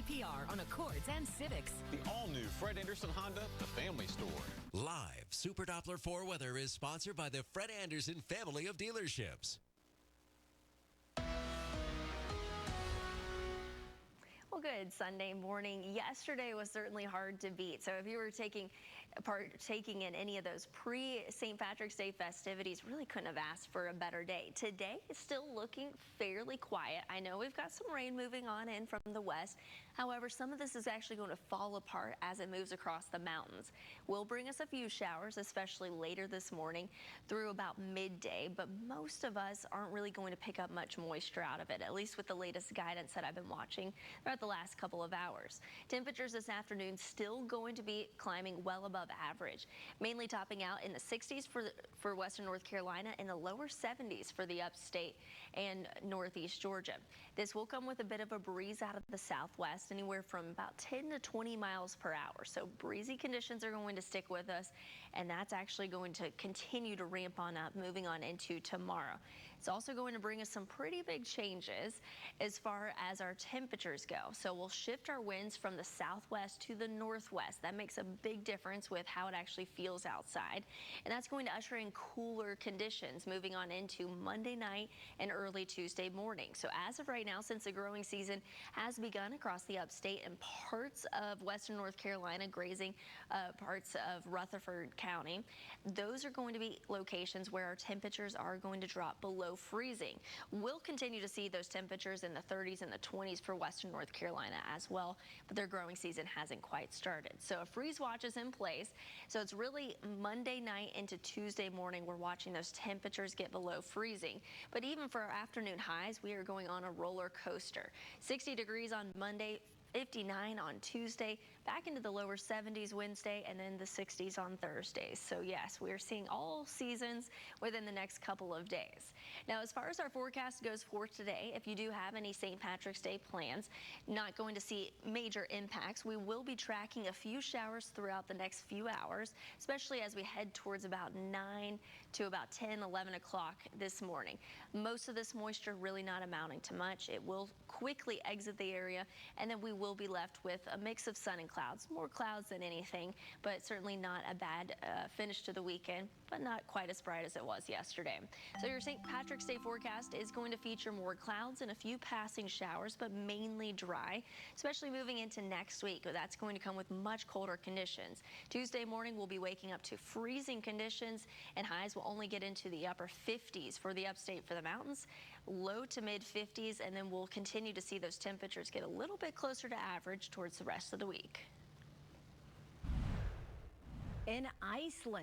APR on Accords and Civics. The all-new Fred Anderson Honda, the family store. Live Super Doppler 4 weather is sponsored by the Fred Anderson family of dealerships. Well, good Sunday morning. Yesterday was certainly hard to beat. So if you were partaking in any of those pre-St. Patrick's Day festivities, really couldn't have asked for a better day. Today is still looking fairly quiet. I know we've got some rain moving on in from the west. However, some of this is actually going to fall apart as it moves across the mountains. Will bring us a few showers, especially later this morning through about midday, but most of us aren't really going to pick up much moisture out of it, at least with the latest guidance that I've been watching throughout the last couple of hours. Temperatures this afternoon still going to be climbing well above average, mainly topping out in the 60s for western North Carolina and the lower 70s for the upstate and northeast Georgia. This will come with a bit of a breeze out of the southwest, anywhere from about 10 to 20 miles per hour. So breezy conditions are going to stick with us, and that's actually going to continue to ramp on up moving on into tomorrow. It's also going to bring us some pretty big changes as far as our temperatures go. So we'll shift our winds from the southwest to the northwest. That makes a big difference with how it actually feels outside. And that's going to usher in cooler conditions moving on into Monday night and early Tuesday morning. So as of right now, since the growing season has begun across the upstate and parts of western North Carolina, grazing parts of Rutherford County, those are going to be locations where our temperatures are going to drop below freezing. We'll continue to see those temperatures in the 30s and the 20s for western North Carolina as well, but their growing season hasn't quite started. So a freeze watch is in place. So it's really Monday night into Tuesday morning we're watching those temperatures get below freezing. But even for our afternoon highs, we are going on a roller coaster. 60 degrees on Monday, 59 on Tuesday, back into the lower 70s Wednesday, and then the 60s on Thursdays. So yes, we're seeing all seasons within the next couple of days. Now, as far as our forecast goes for today, if you do have any St. Patrick's Day plans, not going to see major impacts. We will be tracking a few showers throughout the next few hours, especially as we head towards about 9 to about 10, 11 o'clock this morning. Most of this moisture really not amounting to much. It will quickly exit the area, and then we will be left with a mix of sun and clouds. More clouds than anything, but certainly not a bad finish to the weekend, but not quite as bright as it was yesterday. So your St. Patrick's Day forecast is going to feature more clouds and a few passing showers, but mainly dry, especially moving into next week. That's going to come with much colder conditions. Tuesday morning, we'll be waking up to freezing conditions, and highs will only get into the upper 50s for the upstate for the mountains, low to mid 50s, and then we'll continue to see those temperatures get a little bit closer to average towards the rest of the week. In Iceland,